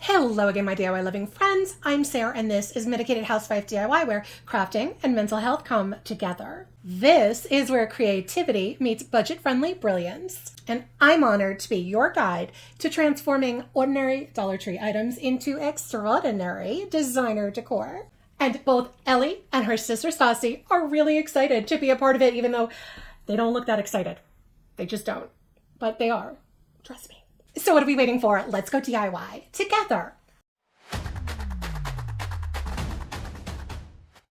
Hello again, my DIY loving friends. I'm Sarah, and this is Medicated Housewife DIY, where crafting and mental health come together. This is where creativity meets budget-friendly brilliance, and I'm honored to be your guide to transforming ordinary Dollar Tree items into extraordinary designer decor. And both Ellie and her sister Stassi are really excited to be a part of it, even though they don't look that excited. They just don't. But they are. Trust me. So what are we waiting for? Let's go DIY together.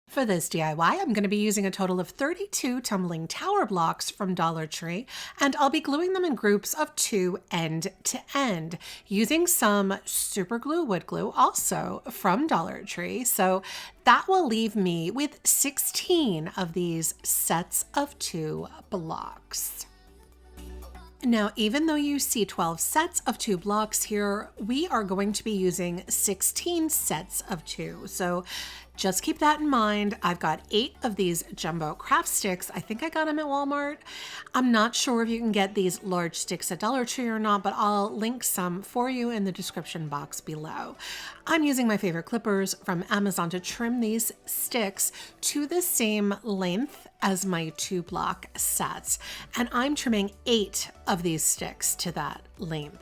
For this DIY, I'm going to be using a total of 32 tumbling tower blocks from Dollar Tree, and I'll be gluing them in groups of 2 end to end, using some super glue wood glue also from Dollar Tree. So that will leave me with 16 of these sets of 2 blocks. Now, even though you see 12 sets of 2 blocks here, we are going to be using 16 sets of 2. So just keep that in mind. I've got 8 of these jumbo craft sticks. I think I got them at Walmart. I'm not sure if you can get these large sticks at Dollar Tree or not, but I'll link some for you in the description box below. I'm using my favorite clippers from Amazon to trim these sticks to the same length as my 2 block sets. And I'm trimming 8 of these sticks to that length.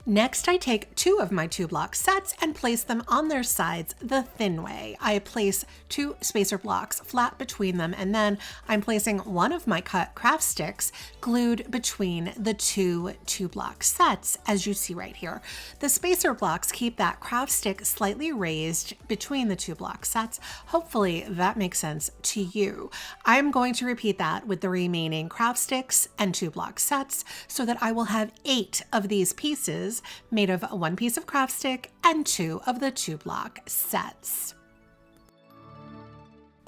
Next, I take 2 of my 2 block sets and place them on their sides the thin way. I place 2 spacer blocks flat between them, and then I'm placing one of my cut craft sticks glued between the 2 block sets, as you see right here. The spacer blocks keep that craft stick slightly raised between the 2 block sets. Hopefully that makes sense to you. I'm going to repeat that with the remaining craft sticks and 2 block sets so that I will have 8 of these pieces made of 1 piece of craft stick and 2 of the 2 block sets.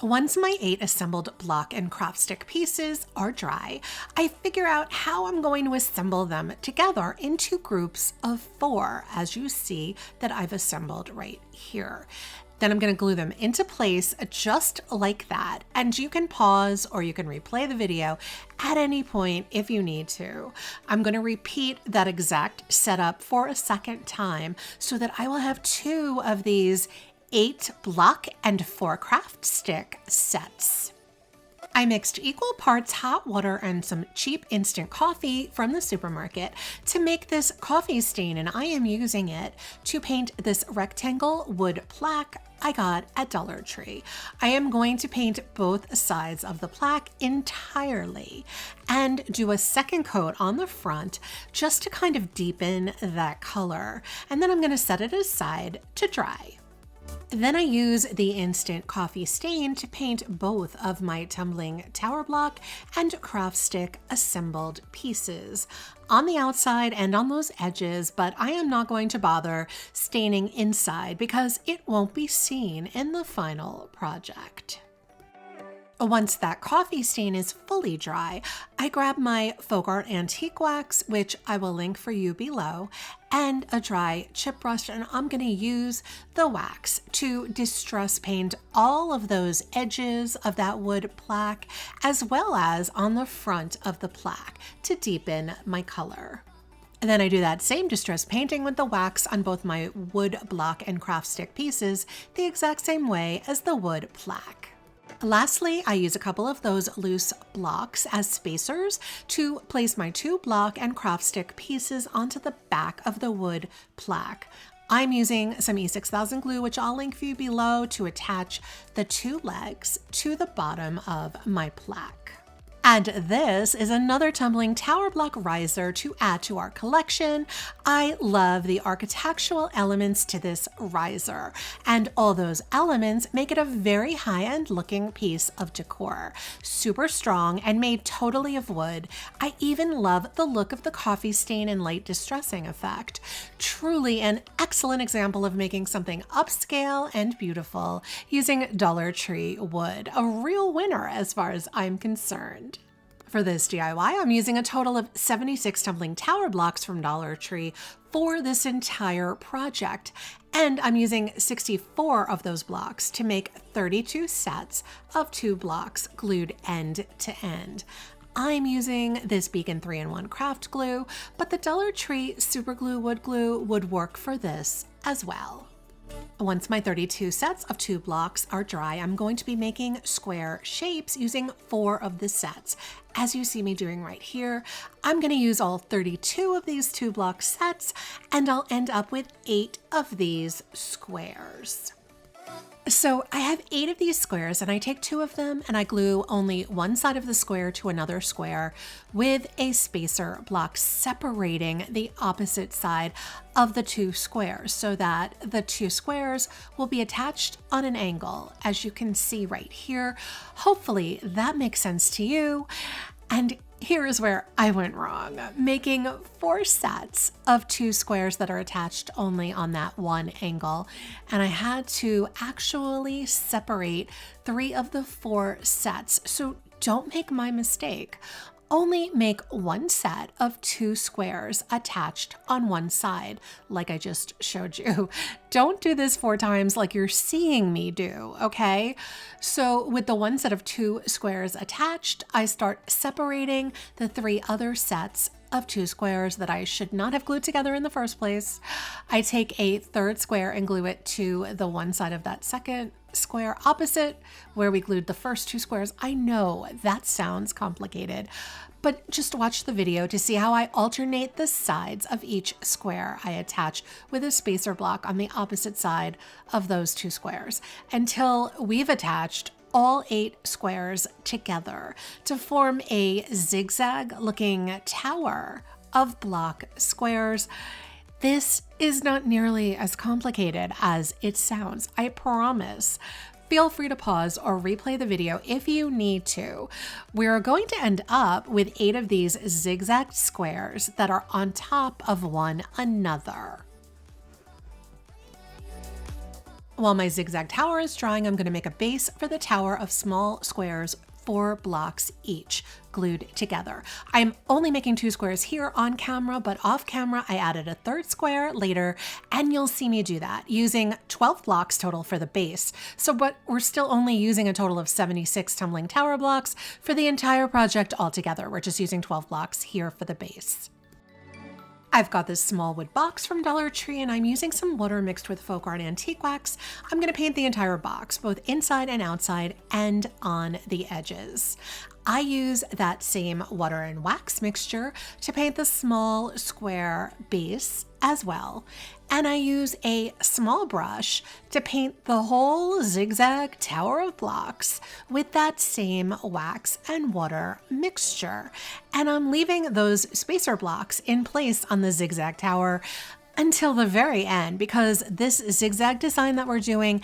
Once my 8 assembled block and craft stick pieces are dry, I figure out how I'm going to assemble them together into groups of 4, as you see that I've assembled right here. Then I'm going to glue them into place just like that. And you can pause or you can replay the video at any point if you need to. I'm going to repeat that exact setup for a second time so that I will have 2 of these 8 block and 4 craft stick sets. I mixed equal parts hot water and some cheap instant coffee from the supermarket to make this coffee stain, and I am using it to paint this rectangle wood plaque I got at Dollar Tree. I am going to paint both sides of the plaque entirely and do a second coat on the front just to kind of deepen that color, and then I'm going to set it aside to dry. Then I use the instant coffee stain to paint both of my tumbling tower block and craft stick assembled pieces on the outside and on those edges, but I am not going to bother staining inside because it won't be seen in the final project. Once that coffee stain is fully dry, I grab my Faux antique wax, which I will link for you below, and a dry chip brush, and I'm going to use the wax to distress paint all of those edges of that wood plaque, as well as on the front of the plaque to deepen my color. And then I do that same distress painting with the wax on both my wood block and craft stick pieces the exact same way as the wood plaque. Lastly, I use a couple of those loose blocks as spacers to place my 2 block and craft stick pieces onto the back of the wood plaque. I'm using some E6000 glue, which I'll link for you below, to attach the 2 legs to the bottom of my plaque. And this is another tumbling tower block riser to add to our collection. I love the architectural elements to this riser, and all those elements make it a very high-end looking piece of decor. Super strong and made totally of wood. I even love the look of the coffee stain and light distressing effect. Truly an excellent example of making something upscale and beautiful using Dollar Tree wood. A real winner as far as I'm concerned. For this DIY, I'm using a total of 76 tumbling tower blocks from Dollar Tree for this entire project, and I'm using 64 of those blocks to make 32 sets of 2 blocks glued end to end. I'm using this Beacon 3-in-1 craft glue, but the Dollar Tree super glue wood glue would work for this as well. Once my 32 sets of 2 blocks are dry, I'm going to be making square shapes using 4 of the sets. As you see me doing right here, I'm going to use all 32 of these 2 block sets, and I'll end up with 8 of these squares. So I have 8 of these squares, and I take 2 of them and I glue only one side of the square to another square with a spacer block separating the opposite side of the 2 squares so that the 2 squares will be attached on an angle, as you can see right here. Hopefully that makes sense to you. And here is where I went wrong, making 4 sets of 2 squares that are attached only on that one angle. And I had to actually separate 3 of the 4 sets. So don't make my mistake. Only make 1 set of 2 squares attached on one side, like I just showed you. Don't do this 4 times like you're seeing me do, okay? So with the 1 set of 2 squares attached, I start separating the 3 other sets of 2 squares that I should not have glued together in the first place. I take a 3rd square and glue it to the one side of that second square opposite where we glued the first 2 squares. I know that sounds complicated, but just watch the video to see how I alternate the sides of each square I attach with a spacer block on the opposite side of those 2 squares until we've attached all 8 squares together to form a zigzag looking tower of block squares. This is not nearly as complicated as it sounds, I promise. Feel free to pause or replay the video if you need to. We're going to end up with 8 of these zigzag squares that are on top of one another. While my zigzag tower is drying, I'm going to make a base for the tower of small squares, 4 blocks each, glued together. I'm only making 2 squares here on camera, but off camera I added a 3rd square later, and you'll see me do that using 12 blocks total for the base. But we're still only using a total of 76 tumbling tower blocks for the entire project altogether. We're just using 12 blocks here for the base. I've got this small wood box from Dollar Tree, and I'm using some water mixed with Faux and antique wax. I'm going to paint the entire box, both inside and outside and on the edges. I use that same water and wax mixture to paint the small square base as well. And I use a small brush to paint the whole zigzag tower of blocks with that same wax and water mixture. And I'm leaving those spacer blocks in place on the zigzag tower until the very end, because this zigzag design that we're doing,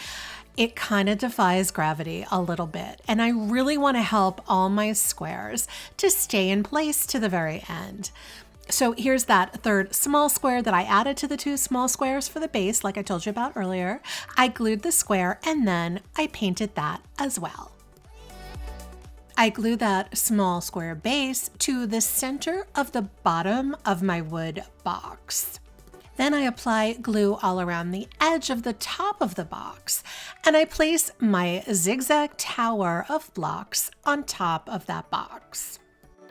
it kind of defies gravity a little bit. And I really want to help all my squares to stay in place to the very end. So here's that 3rd small square that I added to the 2 small squares for the base, like I told you about earlier. I glued the square and then I painted that as well. I glue that small square base to the center of the bottom of my wood box. Then I apply glue all around the edge of the top of the box, and I place my zigzag tower of blocks on top of that box.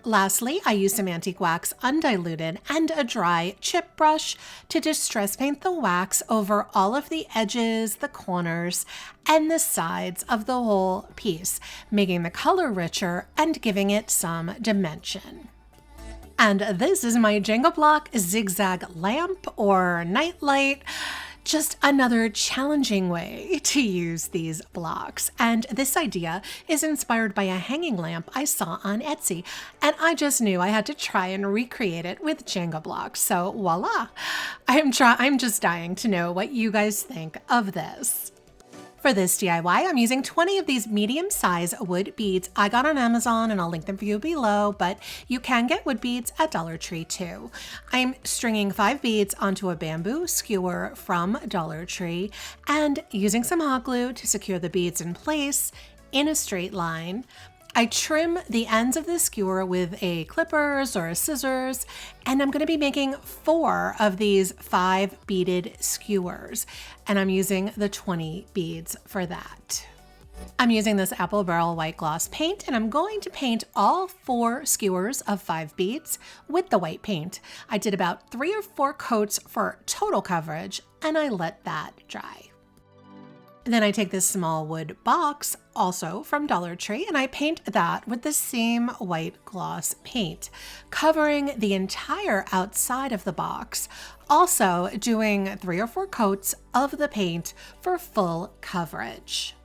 Lastly, I use some antique wax undiluted and a dry chip brush to distress paint the wax over all of the edges, the corners, and the sides of the whole piece, making the color richer and giving it some dimension. And this is my Jenga block zigzag lamp or night light. Just another challenging way to use these blocks. And this idea is inspired by a hanging lamp I saw on Etsy, and I just knew I had to try and recreate it with Jenga blocks. So voila! I'm just dying to know what you guys think of this. For this DIY, I'm using 20 of these medium-size wood beads I got on Amazon, and I'll link them for you below, but you can get wood beads at Dollar Tree too. I'm stringing 5 beads onto a bamboo skewer from Dollar Tree and using some hot glue to secure the beads in place in a straight line. I trim the ends of the skewer with a clippers or a scissors, and I'm going to be making 4 of these 5 beaded skewers, and I'm using the 20 beads for that. I'm using this Apple Barrel White Gloss paint, and I'm going to paint all 4 skewers of 5 beads with the white paint. I did about 3 or 4 coats for total coverage, and I let that dry. Then I take this small wood box, also from Dollar Tree, and I paint that with the same white gloss paint, covering the entire outside of the box, also doing 3 or 4 coats of the paint for full coverage.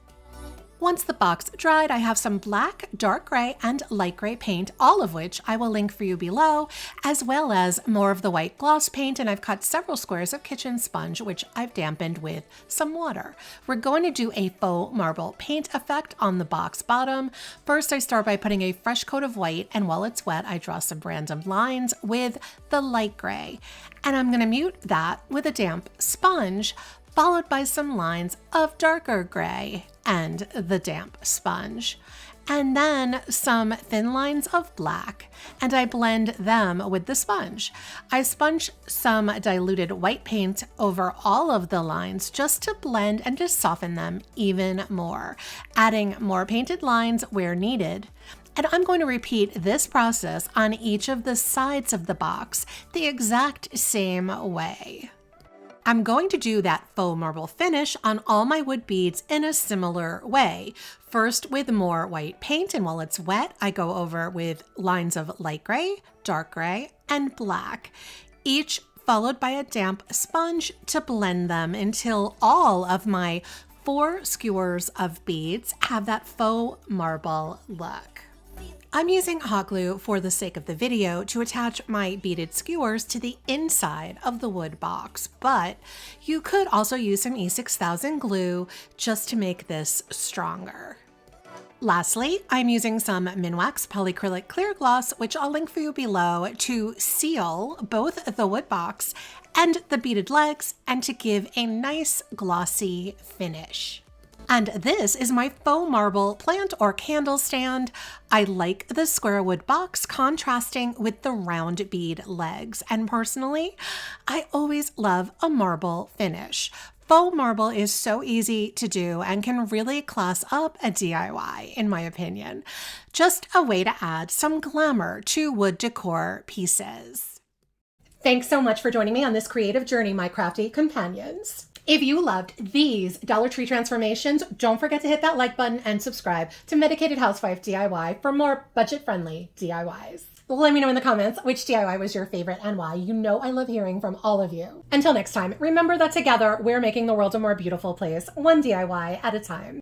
Once the box dried, I have some black, dark gray, and light gray paint, all of which I will link for you below, as well as more of the white gloss paint, and I've cut several squares of kitchen sponge, which I've dampened with some water. We're going to do a faux marble paint effect on the box bottom. First, I start by putting a fresh coat of white, and while it's wet, I draw some random lines with the light gray. And I'm gonna mute that with a damp sponge, followed by some lines of darker gray and the damp sponge, and then some thin lines of black, and I blend them with the sponge. I sponge some diluted white paint over all of the lines just to blend and to soften them even more, adding more painted lines where needed. And I'm going to repeat this process on each of the sides of the box the exact same way. I'm going to do that faux marble finish on all my wood beads in a similar way. First with more white paint, and while it's wet, I go over with lines of light gray, dark gray, and black, each followed by a damp sponge to blend them until all of my 4 skewers of beads have that faux marble look. I'm using hot glue for the sake of the video to attach my beaded skewers to the inside of the wood box, but you could also use some E6000 glue just to make this stronger. Lastly, I'm using some Minwax polyacrylic clear gloss, which I'll link for you below, to seal both the wood box and the beaded legs and to give a nice glossy finish. And this is my faux marble plant or candle stand. I like the square wood box contrasting with the round bead legs. And personally, I always love a marble finish. Faux marble is so easy to do and can really class up a DIY, in my opinion. Just a way to add some glamour to wood decor pieces. Thanks so much for joining me on this creative journey, my crafty companions. If you loved these Dollar Tree transformations, don't forget to hit that like button and subscribe to Medicated Housewife DIY for more budget-friendly DIYs. Let me know in the comments which DIY was your favorite and why. You know I love hearing from all of you. Until next time, remember that together we're making the world a more beautiful place, one DIY at a time.